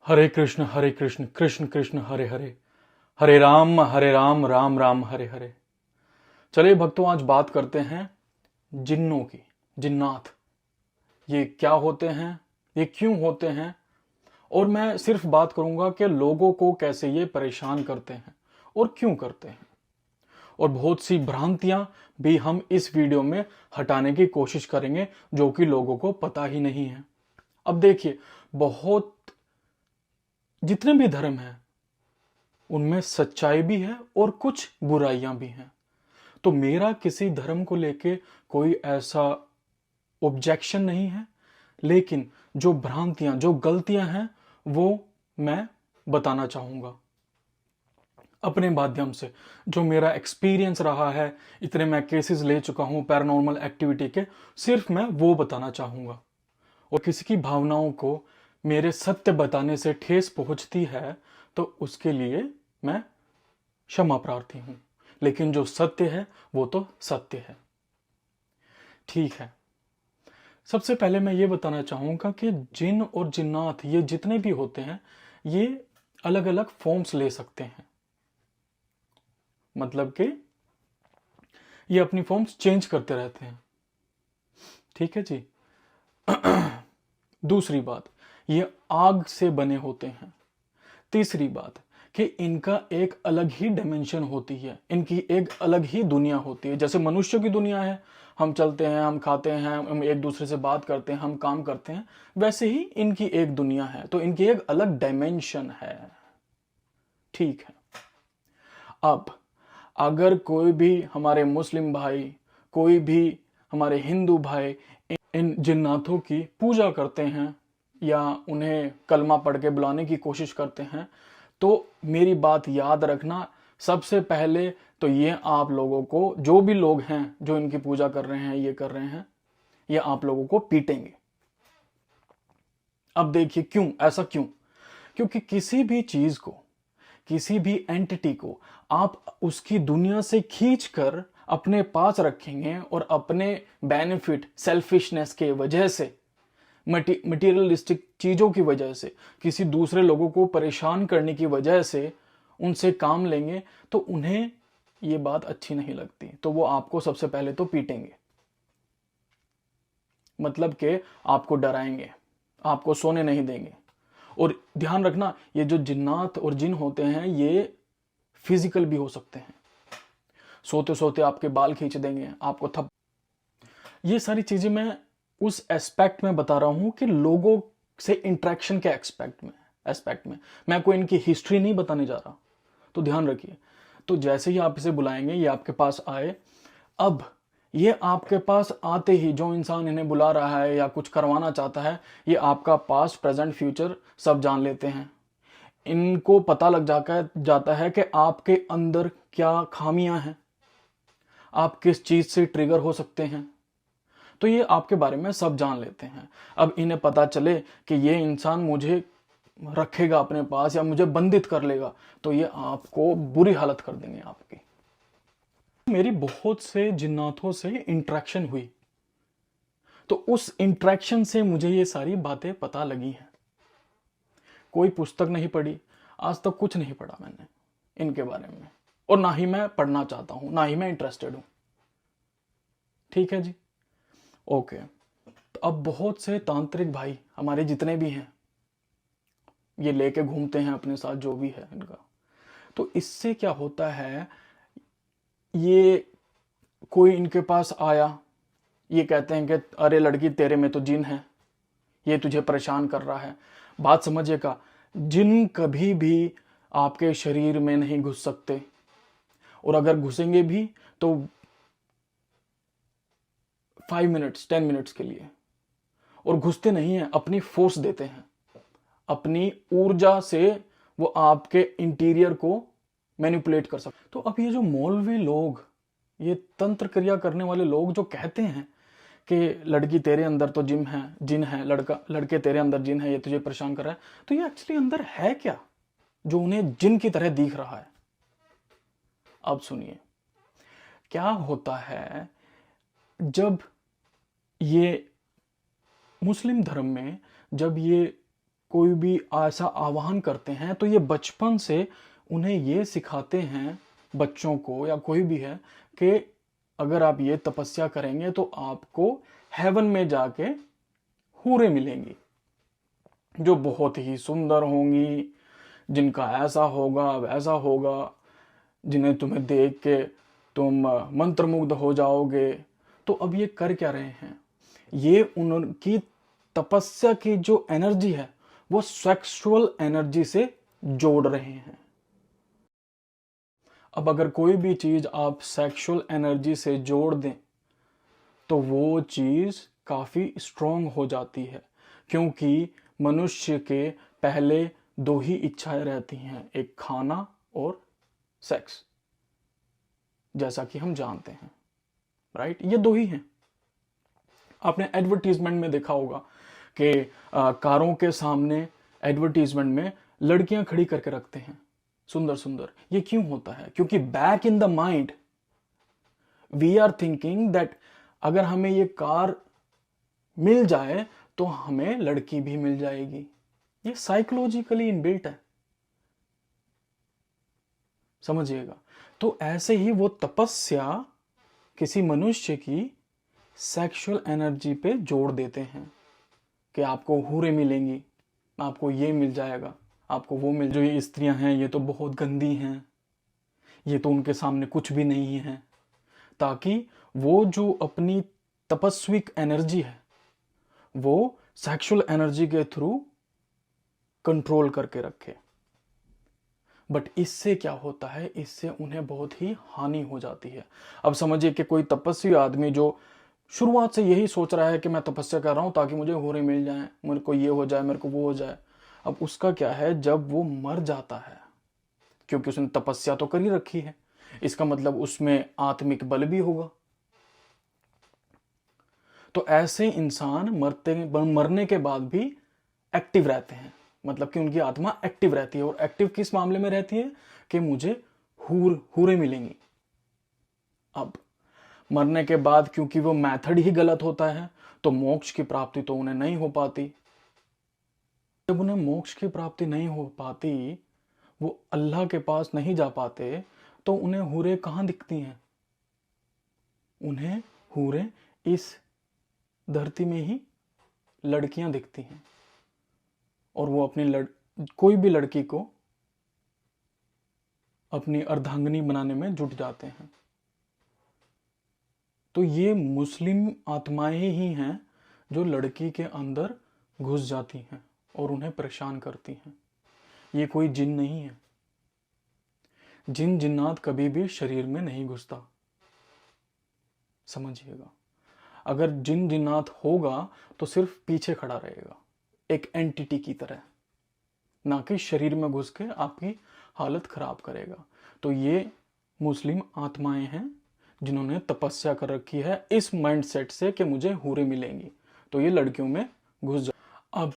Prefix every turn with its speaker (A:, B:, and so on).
A: हरे कृष्ण कृष्ण कृष्ण हरे हरे, हरे राम राम राम हरे हरे। चलिए भक्तों, आज बात करते हैं जिन्नों की। जिन्नात ये क्या होते हैं, ये क्यों होते हैं, और मैं सिर्फ बात करूंगा कि लोगों को कैसे ये परेशान करते हैं और क्यों करते हैं। और बहुत सी भ्रांतियां भी हम इस वीडियो में हटाने की कोशिश करेंगे जो कि लोगों को पता ही नहीं है। अब देखिए, बहुत जितने भी धर्म हैं उनमें सच्चाई भी है और कुछ बुराइयां भी हैं। तो मेरा किसी धर्म को लेके कोई ऐसा ऑब्जेक्शन नहीं है, लेकिन जो भ्रांतियां, जो गलतियां हैं, वो मैं बताना चाहूंगा अपने माध्यम से। जो मेरा एक्सपीरियंस रहा है, इतने मैं केसेस ले चुका हूं पैरानॉर्मल एक्टिविटी के, सिर्फ मैं वो बताना चाहूंगा। और किसी की भावनाओं को मेरे सत्य बताने से ठेस पहुंचती है तो उसके लिए मैं क्षमा प्रार्थी हूं। लेकिन जो सत्य है वो तो सत्य है। ठीक है, सबसे पहले मैं ये बताना चाहूंगा कि जिन और जिन्नात ये जितने भी होते हैं, ये अलग अलग फॉर्म्स ले सकते हैं। मतलब कि ये अपनी फॉर्म्स चेंज करते रहते हैं। ठीक है जी। दूसरी बात, ये आग से बने होते हैं। तीसरी बात कि इनका एक अलग ही डायमेंशन होती है, इनकी एक अलग ही दुनिया होती है। जैसे मनुष्य की दुनिया है, हम चलते हैं, हम खाते हैं, हम एक दूसरे से बात करते हैं, हम काम करते हैं, वैसे ही इनकी एक दुनिया है। तो इनकी एक अलग डायमेंशन है। ठीक है। अब अगर कोई भी हमारे मुस्लिम भाई, कोई भी हमारे हिंदू भाई इन जिन्नातों की पूजा करते हैं या उन्हें कलमा पढ़ के बुलाने की कोशिश करते हैं, तो मेरी बात याद रखना। सबसे पहले तो ये आप लोगों को, जो भी लोग हैं जो इनकी पूजा कर रहे हैं, ये कर रहे हैं, ये आप लोगों को पीटेंगे। अब देखिए क्यों, ऐसा क्यों? क्योंकि किसी भी चीज को, किसी भी एंटिटी को आप उसकी दुनिया से खींचकर अपने पास रखेंगे और अपने बेनिफिट, सेल्फिशनेस के वजह से, मटीरियलिस्टिक चीजों की वजह से, किसी दूसरे लोगों को परेशान करने की वजह से उनसे काम लेंगे, तो उन्हें ये बात अच्छी नहीं लगती। तो वो आपको सबसे पहले तो पीटेंगे, मतलब कि आपको डराएंगे, आपको सोने नहीं देंगे। और ध्यान रखना, ये जो जिन्नात और जिन होते हैं ये फिजिकल भी हो सकते हैं। सोते सोते आपके बाल खींच देंगे, आपको थप। ये सारी चीजें मैं उस एस्पेक्ट में बता रहा हूं कि लोगों से इंटरेक्शन के एस्पेक्ट में मैं कोई इनकी हिस्ट्री नहीं बताने जा रहा। तो ध्यान रखिए। तो जैसे ही आप इसे बुलाएंगे, ये आपके पास आए। अब ये आपके पास आते ही, जो इंसान इन्हें बुला रहा है या कुछ करवाना चाहता है, ये आपका पास्ट, प्रेजेंट, फ्यूचर सब जान लेते हैं। इनको पता लग जाता है कि आपके अंदर क्या खामियां हैं, आप किस चीज से ट्रिगर हो सकते हैं। तो ये आपके बारे में सब जान लेते हैं। अब इन्हें पता चले कि ये इंसान मुझे रखेगा अपने पास या मुझे बंधित कर लेगा, तो ये आपको बुरी हालत कर देंगे आपकी। मेरी बहुत से जिन्नातों से इंटरेक्शन हुई, तो उस इंटरेक्शन से मुझे ये सारी बातें पता लगी हैं। कोई पुस्तक नहीं पढ़ी, आज तक कुछ नहीं पढ़ा मैंने इनके बारे में, और ना ही मैं पढ़ना चाहता हूं, ना ही मैं इंटरेस्टेड हूं। ठीक है जी, ओके। तो अब बहुत से तांत्रिक भाई हमारे जितने भी हैं, ये लेके घूमते हैं अपने साथ जो भी है इनका। तो इससे क्या होता है, ये कोई इनके पास आया, ये कहते हैं कि अरे लड़की, तेरे में तो जिन है, ये तुझे परेशान कर रहा है। बात समझिएगा, जिन कभी भी आपके शरीर में नहीं घुस सकते, और अगर घुसेंगे भी तो 5 मिनट्स, 10 मिनट्स के लिए। और घुसते नहीं हैं, अपनी फोर्स देते हैं, अपनी ऊर्जा से वो आपके इंटीरियर को मैनिपुलेट कर सकते। तो अब ये जो मौलवी लोग, ये तंत्र क्रिया करने वाले लोग जो कहते हैं कि लड़की तेरे अंदर तो जिन है, लड़के तेरे अंदर जिन है, ये तुझे परेशान कर रहा है, तो ये एक्चुअली अंदर है क्या जो उन्हें जिन की तरह दिख रहा है? अब सुनिए, क्या होता है, जब ये मुस्लिम धर्म में, जब ये कोई भी ऐसा आह्वान करते हैं तो ये बचपन से उन्हें ये सिखाते हैं, बच्चों को या कोई भी है, कि अगर आप ये तपस्या करेंगे तो आपको हेवन में जाके हूरें मिलेंगी जो बहुत ही सुंदर होंगी, जिनका ऐसा होगा वैसा होगा, जिन्हें तुम्हें देख के तुम मंत्रमुग्ध हो जाओगे। तो अब ये कर क्या रहे हैं? ये उनकी तपस्या की जो एनर्जी है वो सेक्सुअल एनर्जी से जोड़ रहे हैं। अब अगर कोई भी चीज आप सेक्सुअल एनर्जी से जोड़ दें तो वो चीज काफी स्ट्रोंग हो जाती है, क्योंकि मनुष्य के पहले दो ही इच्छाएं रहती हैं, एक खाना और सेक्स, जैसा कि हम जानते हैं, राइट? ये दो ही हैं। आपने एडवर्टीजमेंट में देखा होगा कि कारों के सामने एडवर्टीजमेंट में लड़कियां खड़ी करके रखते हैं, सुंदर सुंदर। ये क्यों होता है? क्योंकि back in the mind we are thinking that अगर हमें ये कार मिल जाए तो हमें लड़की भी मिल जाएगी। ये साइकोलॉजिकली इनबिल्ट है, समझिएगा। तो ऐसे ही वो तपस्या किसी मनुष्य की सेक्सुअल एनर्जी पे जोड़ देते हैं कि आपको हूरें मिलेंगी, आपको ये मिल जाएगा, आपको वो मिल। जो ये स्त्रियां हैं ये तो बहुत गंदी हैं, ये तो उनके सामने कुछ भी नहीं है, ताकि वो जो अपनी तपस्विक एनर्जी है वो सेक्सुअल एनर्जी के थ्रू कंट्रोल करके रखे। बट इससे क्या होता है? इससे उन्हें बहुत ही हानि हो जाती है। अब समझिए कि कोई तपस्वी आदमी जो शुरुआत से यही सोच रहा है कि मैं तपस्या कर रहा हूं ताकि मुझे हूरें मिल जाएं, मेरे को ये हो जाए, मेरे को वो हो जाए। अब उसका क्या है, जब वो मर जाता है, क्योंकि उसने तपस्या तो कर ही रखी है, इसका मतलब उसमें आत्मिक बल भी होगा। तो ऐसे इंसान मरने के बाद भी एक्टिव रहते हैं, मतलब कि उनकी आत्मा एक्टिव रहती है। और एक्टिव किस मामले में रहती है? कि मुझे हूरें मिलेंगी। अब मरने के बाद क्योंकि वो मेथड ही गलत होता है तो मोक्ष की प्राप्ति तो उन्हें नहीं हो पाती। जब उन्हें मोक्ष की प्राप्ति नहीं हो पाती, वो अल्लाह के पास नहीं जा पाते, तो उन्हें हूरें कहां दिखती हैं? उन्हें हूरें इस धरती में ही लड़कियां दिखती हैं, और वो अपनी कोई भी लड़की को अपनी अर्धांगिनी बनाने में जुट जाते हैं। तो ये मुस्लिम आत्माएं ही हैं जो लड़की के अंदर घुस जाती हैं और उन्हें परेशान करती हैं। ये कोई जिन नहीं है। जिन जिन्नात कभी भी शरीर में नहीं घुसता, समझिएगा। अगर जिन जिन्नात होगा तो सिर्फ पीछे खड़ा रहेगा, एक एंटिटी की तरह, ना कि शरीर में घुस के आपकी हालत खराब करेगा। तो ये मुस्लिम आत्माएं हैं जिन्होंने तपस्या कर रखी है इस माइंडसेट से कि मुझे हूरें मिलेंगी, तो ये लड़कियों में घुस जा। अब